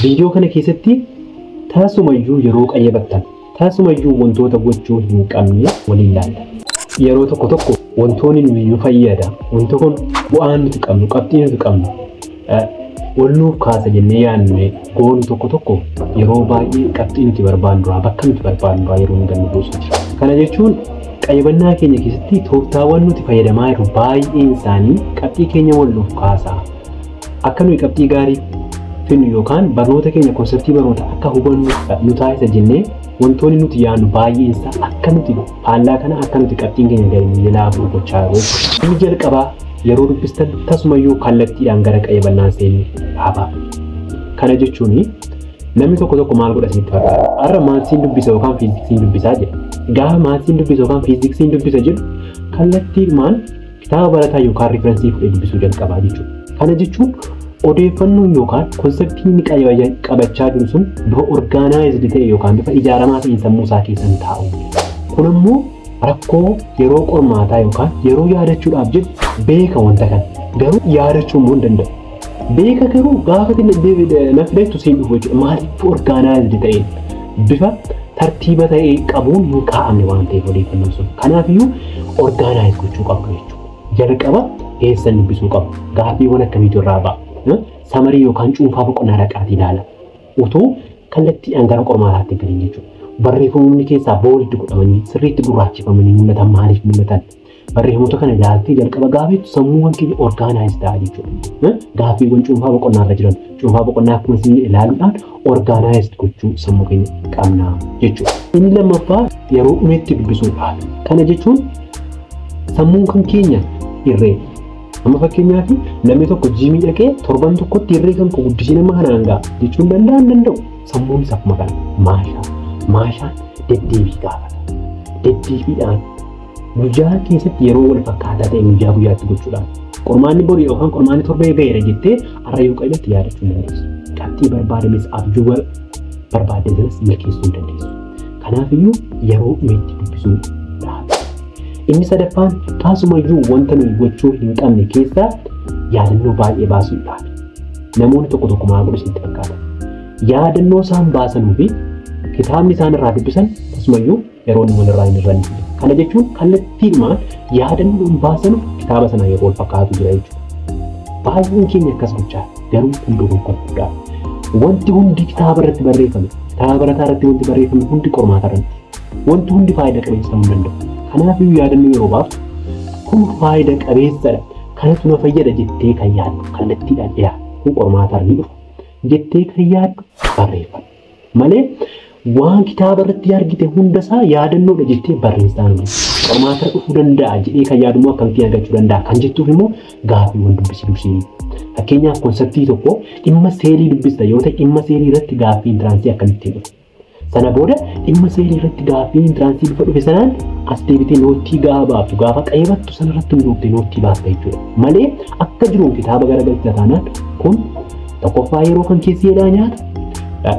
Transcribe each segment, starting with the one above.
Viidiyoo kana keessatti taasumayyuu yeroo qayyabattan taasumayyuu wantoota gochuu hin qabne waliin ilaalla. Yeroo tokko wantoonni nu fayyada wanto kun bu'aan nuti qabnu qabxii nuti qabnu walnuuf kaasa jennee yaadne goon tokko yeroo baay'ee qabxii nuti barbaannu bakka nuti barbaannu yeroo nu gannu goosuu jira. Kana jechuun qayyabannaa keenya keessatti tooftaawwan nuti fayyadamaa jirru baay'een isaanii qabxii keenya walnuuf kaasa. Akka nuyi qabxii gaarii finnu yookaan barnoota keenya konseptii barnoota akka hubannu nu taasisa jennee wantoonni nuti yaadnu baay'een isaa akka nuti faallaa kana akka nuti qabxiin keenya gadi laafu gochaa jiru. Inni jalqabaa yeroo dubbistan tasumayyuu kallattiidhaan gara qayyabannaa seenuu dhaabaa. Kana jechuun namni tokko maal godha sitti fakkaata. Har'a maatiin dubbisa yookaan fiiziksiin dubbisaa jedha. Gaafa maatiin dubbisa yookaan fiiziksiin dubbisa jedhu kallattiidhaan kitaaba barataa yookaan riferensii fudhee dubbisuu jalqabaa jechuudha. Kana jechuun odeeffannoon yookaan konseptiin qabachaa jiru sun bifa orgaanaayizd ta'e yookaan bifa ijaaramaa ta'een sammuu isaa keessan taa'u. Kun immoo rakkoo yeroo qormaataa yookaan yeroo yaadachuudhaaf jedhu beeka wanta kana garuu yaadachuu immoo hin danda'u. Beeka garuu gaafa nafidatu siin dhufu jechuudha. Maaliif orgaanaayizd ta'een bifa tartiiba ta'ee qabuun hin kaa'amne waan ta'eef odeeffannoon sun. Kanaafiyyuu orgaanaayiz gochuu qabdu jechuudha. Jalqaba eessan dubbisuu qabu. Gaaffiiwwan akkamiitu irraa ba'a. Samarii yookaan cuunfaa boqonnaa dhaqaatii ilaala. Utuu kallattiidhaan gara qormaataatti galin jechuudha. Barreeffamoonni keessaa booldi godhamanii sirriitti gurraachifamanii mul'atan maaliif mul'atan? Barreeffamoota kana ilaaltee jalqaba gaafeettu sammuuwwan keenya orgaanaayiz ta'a jechuudha. Gaaffiiwwan cuunfaa boqonnaa irra jiran cuunfaa boqonnaa akkuma isin ilaaluudhaan orgaanaayiz gochuu sammuu keenya qabna jechuudha. Inni lammaffaa yeroo dhumeetti dubbisuudhaaf. Kana jechuun sammuun kan keenya irree. Amma fakkeenyaaf namni tokko jiimii dhaqee torban tokkotti irree kan guddisee nama kanaan ga'a jechuun danda'u sammuun isaaf maqaan maashaan deddeebii gaafata. Deddeebiidhaan guyyaa keessatti yeroo wal fakkaataa ta'e guyyaa guyyaatti gochuudhaan qormaanni borii yookaan qormaanni torbee ga'eera jettee har'a yoo qayyatti yaadachuu dandeessu. Qabxii barbaadames abjuu barbaadde sanas milkeessuu hin dandeessu. Kanaafiyyuu yeroo dhumeetti dubbisuu inni sadaffaan taasumayyuu wanta nuyi gochuu hin qabne keessaa yaadannoo baay'ee baasuudhaan namoonni tokko maal godhu sitti fakkaata. Yaadannoo isaan baasanuu fi kitaabni isaan irraa dubbisan tasumayyuu yeroo inni walirraa hin irranne. Kana jechuun kallattiidhumaan yaadannoo baasanu kitaaba sana yeroo wal fakkaatu jira jechuudha. Baay'een keenya akkas gochaa garuu hunduu gonkuudha. Wanti hundi kitaaba irratti barreeffame kitaaba barataa irratti wanti barreeffame hundi qormaata irratti wanti hundi faayidaa qabeessa ta'uu hin danda'u. Kanaafiyyuu yaadannoo yeroo baaftu kun faayidaa qabeessadha. Kanatu na fayyada jettee kan yaaddu kallattiidhaan dhiyaatu kun qormaataa ni dhufu jettee kan yaaddu barreeffama. Malee waan kitaaba irratti argite hundasaa yaadannoodha jettee barreessaa hin qormaata dhufuu danda'a jedhee kan yaadummoo akkamitti argachuu danda'a kan jettuuf immoo gaaffiiwwan dubbisii. Fakkeenyaaf konseptii tokko dhimma seelii dubbista yoo ta'e dhimma seelii irratti gaaffii intiraansii akkamitti dhufu. Sana booda dhimma seelii irratti gaaffii intiraansii bifa dhufe sanaan as deebitee noottii baaftu gaafa qayyabattu sanarratti hundoofte noottii baafta jechuudha. Malee akka jiruun kitaaba garagalcha taanaan kun tokkoffaa yeroo kan keessi jedhaa nyaata.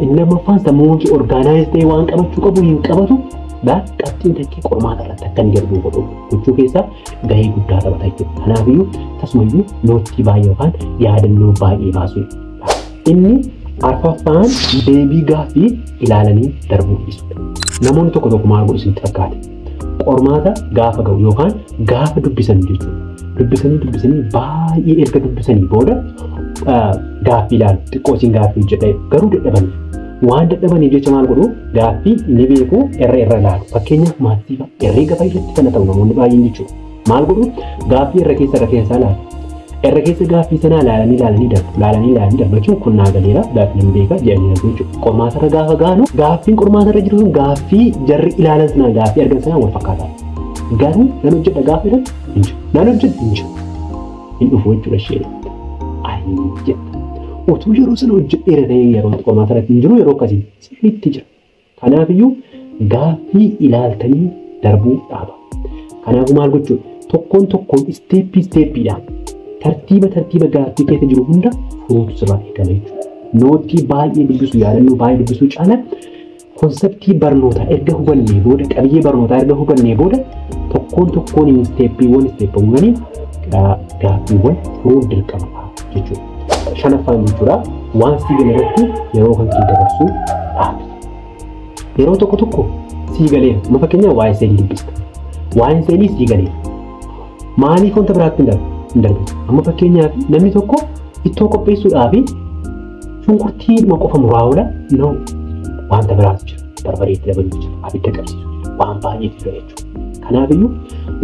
Inni lammaffaan sammuun kee orgaanaayiz ta'ee waan qabachuu qabu hin qabatu. Qabxiin takkee qormaata irratti akka inni darbu gochuu keessaa gahee guddaa taphata jechuudha. Kanaafiyyuu tasumayyuu noottii baay'ee yookaan yaadannoo baay'ee baasuu. Inni arfaffaan deebii gaaffii ilaalanii darbuu dhiisudha. Namoonni tokko maal godhu sitti fakkaate. Qormaata gaafa ga'u yookaan gaafa dubbisan jechuudha. Dubbisanii baay'ee erga dubbisanii booda gaaffii ilaalu xiqqoo isin gaaffii hojjedha garuu dadhabanii. Waan dadhabaniif jecha maal godhu gaaffii ni beeku irra ilaalu. Fakkeenyaaf maatii herreega irratti kana ta'u namoonni baay'een jechuudha. Maal godhu gaaffii irra keessa ilaalu. Irra keessa gaaffii sanaa ilaalanii darbu jechuun kun naa galeera gaaffii nan beeka jedhanii darbu jechuudha. Qormaata irra gaafa gaanu gaaffiin qormaata irra jiru sun gaaffii jarri ilaalan sanaa gaaffii argan sanaa wal fakkaata. Garuu nan hojjedha gaaffii irratti hin jiru. Nan hojjedhu hin jiru. Hin dhufu jechuudha ishee. Ayi jedha. Utuu yeroo sana hojjedheera ta'ee yeroo qormaata irratti hin jiru yeroo akkasii sirriitti jira. Kanaafiyyuu gaaffii ilaaltanii darbuu dhaaba. Kanaafuu maal gochuudha? Tokkoon isteeppiidhaan tartiiba gaaffii keessa jiru hunda furuutu sirraa eegama jechuudha. Noottii baay'ee dubbisuu yaadannoo baay'ee dubbisuu caalaa konseptii barnootaa erga hubannee booda qabiyyee barnootaa erga hubannee booda tokkoon isteeppiiwwan gaaffiiwwan furuun dirqama jechuudha. shanaffaan jechuudha waan sii galee irratti yeroo kan kee dabarsuu dhaabi. Yeroo tokko sii galee amma fakkeenyaaf waa'ee seelii dubbista. Waa'een seelii sii galee maaliif wanta biraatti hin darbitu? Amma fakkeenyaaf namni tokko ittoo qopheessuudhaaf shunkurtii qofa muraa'uudha noo wanta biraatu jira. Barbareetti dabaluu jira. Abidda qabsiisuu jira. Waan baay'eetu jira jechuudha. Kanaafiyyuu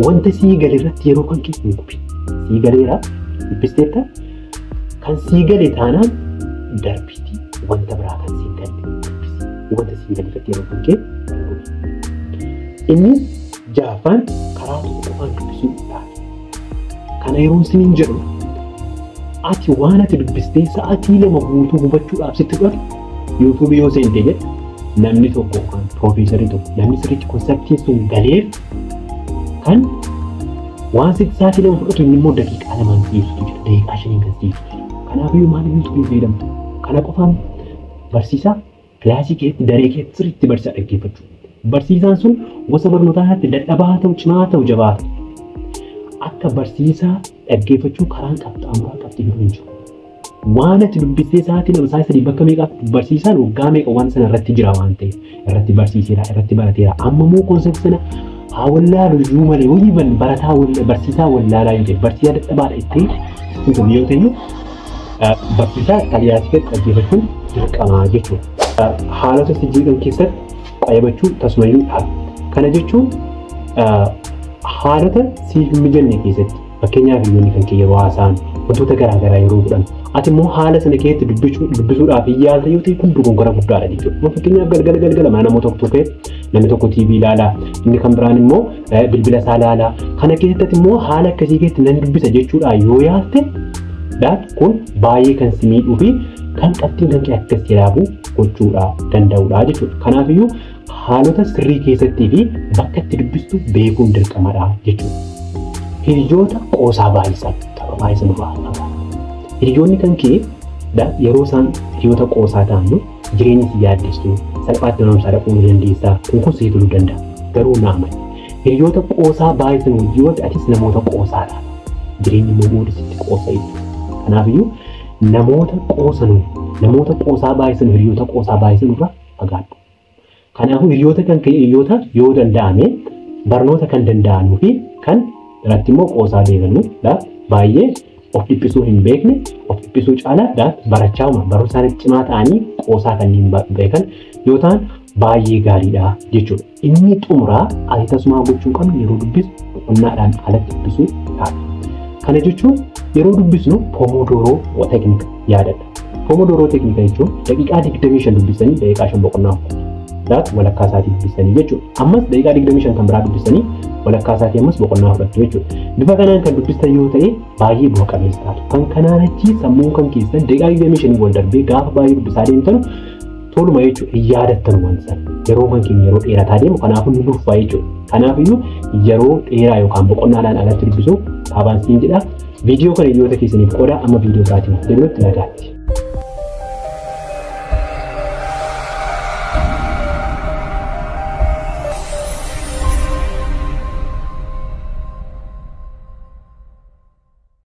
wanta sii galee irratti yeroo kan kee hin gubin. Sii galeera dubbisteetta kan sii galee taanaan darbiitii wanta biraa kan sii galee dubbisi. Wanta sii galee irratti yeroo kan kee hin gubin. Inni jaaffaan karaa tokko qofaan dubbisuu dhaaba. Kana yeroo isiniin jedhu ati waan ati dubbistee sa'aatii 2 guutuu hubachuudhaaf sitti dhufan YouTube yoo seentee jedhu namni tokko kan piroofeesarii tokko namni sirriitti konseptiin sun galeef kan waan sa'aatii 2 fudhatu inni immoo daqiiqaa 2 siiftu jira daqiiqaa 5 kan siiftu jira. Kanaafiyyuu maal YouTube fayyadamtu? Kana qofaan barsiisaa kilaasii keetti daree keetti sirriitti barsiisaa dhaggeeffachuu. Barsiisaan sun gosa barnootaatti dadhabaa ta'u cimaa ta'u jabaa ta'u akka barsiisaa dhaggeeffachuu karaan qaxxaamuraa qabdi hin jiru. Waan ati dubbistee sa'aatii 2 3 bakka meeqaaf barsiisaan waggaa meeqa waan sana irratti jira waan ta'eef irratti barsiiseera irratti barateera. Amma moo konsepti sana haa wallaalu iyyuu malee hojiiban barataa barsiisaa wallaalaa yoo ta'e barsiisaa dadhabaadha itti kun yoo ta'e barsiisaa kaliyaasii keessa dhaggeeffachuun dirqamaa jechuudha. Haalota sijjiiran keessatti qayyabachuu tasmayyuu dhaaba. Kana jechuun haalota siif hin mijanne keessatti fakkeenyaaf biyyoonni kan kee yeroo haasa'an wantoota garaagaraa yeroo godhan ati immoo haala sana keessatti dubbisuudhaaf yaalta yoo ta'e kun dogoggora guddaadha jechuudha. Fakkeenyaaf galgala mana namoota tokko namni tokko TV ilaalaa inni kan biraan immoo bilbila isaa ilaalaa kana keessatti immoo haala akkasii keessatti nan dubbisa jechuudha yoo yaalte kun baay'ee kan si miidhuu fi kan qabxiin kan kee akkas jedhamu gochuudha danda'uudha jechuudha. Kanaafiyyuu haalota sirrii keessattii fi bakka itti dubbistu beekuun dirqamadha jechuudha. Hiriyoota qoosaa baay'isan tapha baay'isan irraa hiriyoonni kan kee yeroo isaan hiriyoota qoosaa ta'an jireenya si yaaddessu salphaatti namoota dhaquu dandeessaa kun si tuluu danda'a garuu naama hiriyoota qoosaa baay'isan hojii atis namoota qoosaa ta'a jireenya namoota sitti qoosa jechuudha. Kanaafiyyuu namoota qoosaa baay'isan hiriyoota qoosaa baay'isan irraa fagaadhu. Kanaafuu hiriyoota kan kee hiriyoota yoo danda'ame barnoota kan danda'anuu fi kan irratti immoo qoosaa deemanudha baay'ee of dhiphisuu hin beekne of dhiphisuu caalaa barachaa baruu isaanii cimaa ta'anii qoosaa kanneen beekan yoo ta'an baay'ee gaariidha jechuudha. Inni xumuraa ati tasumaa gochuu qabnu yeroo dubbisu boqonnaadhaan alatti dubbisuu ta'a. Kana jechuun yeroo dubbisnu pomodoroo teeknika yaadadha. Pomodoroo teeknika jechuun daqiiqaa 25 dubbisanii daqiiqaa 5 boqonnaa walakkaa isaatii dubbisanii jechuudha. Ammas daqiiqaa 25 kan biraa dubbisanii walakkaa isaatii ammas boqonnaa fudhatu jechuudha. Bifa kanaan kan dubbistan yoo ta'e baay'ee bu'a qabeessa taatu. Kan kanaan achi sammuun kan keessan daqiiqaa 25 wal darbee gaafa baay'ee dubbisaa deemtan toluma jechuudha. Hin yaadattan waan sana. Yeroo kan keenya yeroo dheerataa deemu kanaafuu nu dhufa jechuudha. Kanaafiyyuu yeroo dheeraa yookaan boqonnaadhaan alatti dubbisuu dhaabaan siin jedha. Viidiyoo kana hiriyoota keessaniif qooda amma viidiyoo biraatiin deebinutti nagaatti.